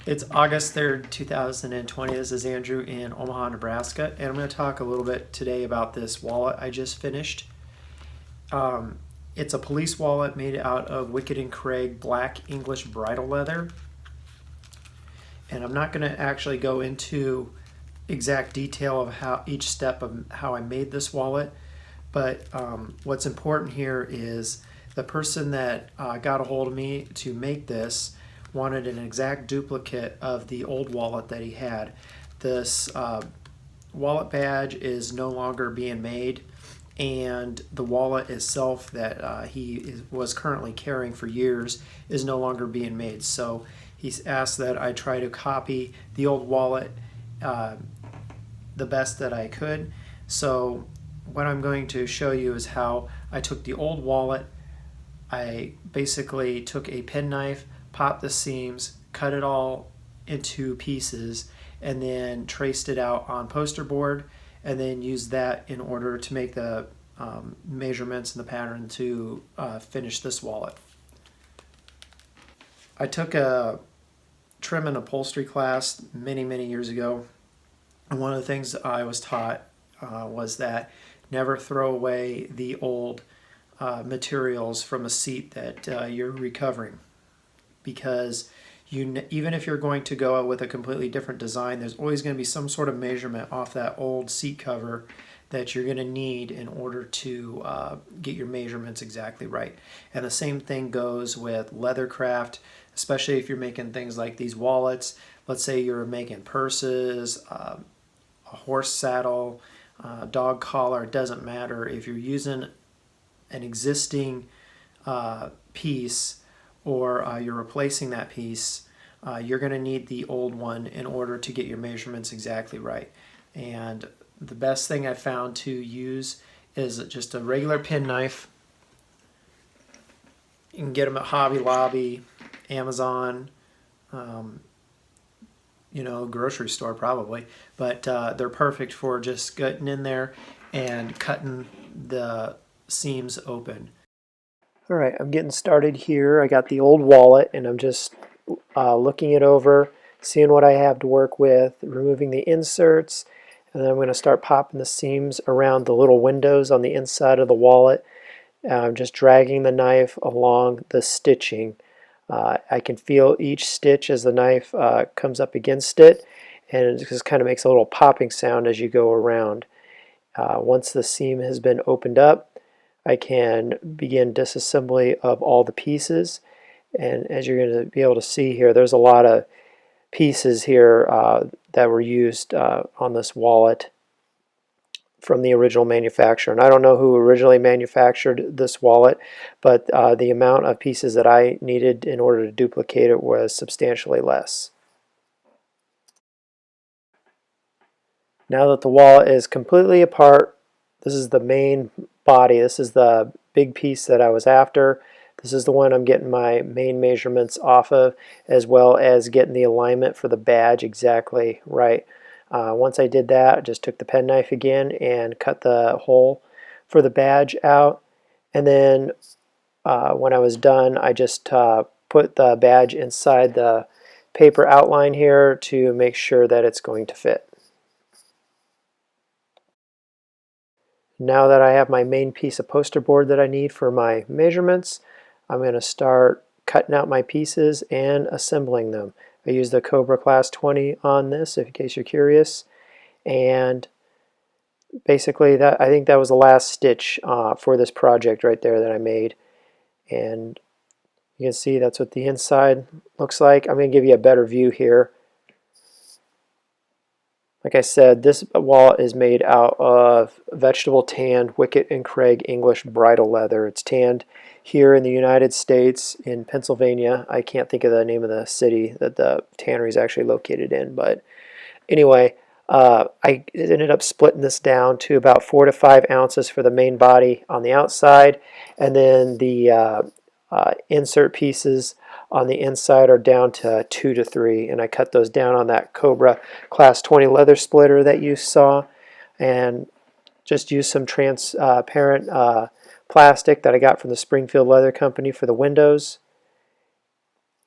It's August 3rd, 2020. This is Andrew in Omaha, Nebraska, and I'm going to talk a little bit today about this wallet I just finished. It's a police wallet made out of Wickett and Craig black English bridle leather. And I'm not going to actually go into exact detail of how each step of how I made this wallet, but what's important here is the person that got a hold of me to make this wanted an exact duplicate of the old wallet that he had. This wallet badge is no longer being made, and the wallet itself that was currently carrying for years is no longer being made. So he's asked that I try to copy the old wallet the best that I could. So what I'm going to show you is how I took the old wallet. I basically took a penknife, popped the seams, cut it all into pieces, and then traced it out on poster board, and then used that in order to make the measurements and the pattern to finish this wallet. I took a trim and upholstery class many years ago, and one of the things I was taught was that never throw away the old materials from a seat that you're recovering, because even if you're going to go out with a completely different design, there's always going to be some sort of measurement off that old seat cover that you're going to need in order to get your measurements exactly right. And the same thing goes with leathercraft, especially if you're making things like these wallets. Let's say you're making purses, a horse saddle, dog collar. It doesn't matter. If you're using an existing piece, or you're replacing that piece, you're going to need the old one in order to get your measurements exactly right. And the best thing I found to use is just a regular penknife. You can get them at Hobby Lobby, Amazon, grocery store probably, but they're perfect for just getting in there and cutting the seams open. All right, I'm getting started here. I got the old wallet and I'm just looking it over, seeing what I have to work with, removing the inserts, and then I'm going to start popping the seams around the little windows on the inside of the wallet. I'm just dragging the knife along the stitching. I can feel each stitch as the knife comes up against it, and it just kind of makes a little popping sound as you go around. Once the seam has been opened up, I can begin disassembly of all the pieces, and as you're going to be able to see here, there's a lot of pieces here that were used on this wallet from the original manufacturer. And I don't know who originally manufactured this wallet, but the amount of pieces that I needed in order to duplicate it was substantially less. Now that the wallet is completely apart, this is the main body. This is the big piece that I was after. This is the one I'm getting my main measurements off of, as well as getting the alignment for the badge exactly right. Once I did that, I just took the penknife again and cut the hole for the badge out. And then when I was done, I just put the badge inside the paper outline here to make sure that it's going to fit. Now that I have my main piece of poster board that I need for my measurements, I'm going to start cutting out my pieces and assembling them. I used the Cobra Class 20 on this, in case you're curious, and basically I think that was the last stitch for this project right there that I made. And you can see that's what the inside looks like. I'm going to give you a better view here. Like I said, this wallet is made out of vegetable tanned Wickett and Craig English bridle leather. It's tanned here in the United States in Pennsylvania. I can't think of the name of the city that the tannery is actually located in, but anyway, I ended up splitting this down to about 4 to 5 ounces for the main body on the outside, and then the insert pieces on the inside are down to 2 to 3, and I cut those down on that Cobra Class 20 leather splitter that you saw, and just used some transparent plastic that I got from the Springfield Leather Company for the windows.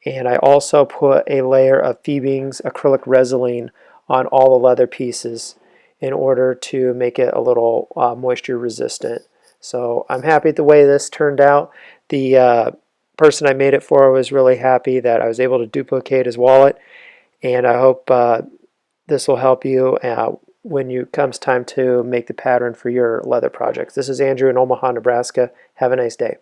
And I also put a layer of Phoebing's acrylic Resin on all the leather pieces in order to make it a little moisture resistant. So I'm happy with the way this turned out. The person I made it for was really happy that I was able to duplicate his wallet, and I hope this will help you when it comes time to make the pattern for your leather projects. This is Andrew in Omaha, Nebraska. Have a nice day.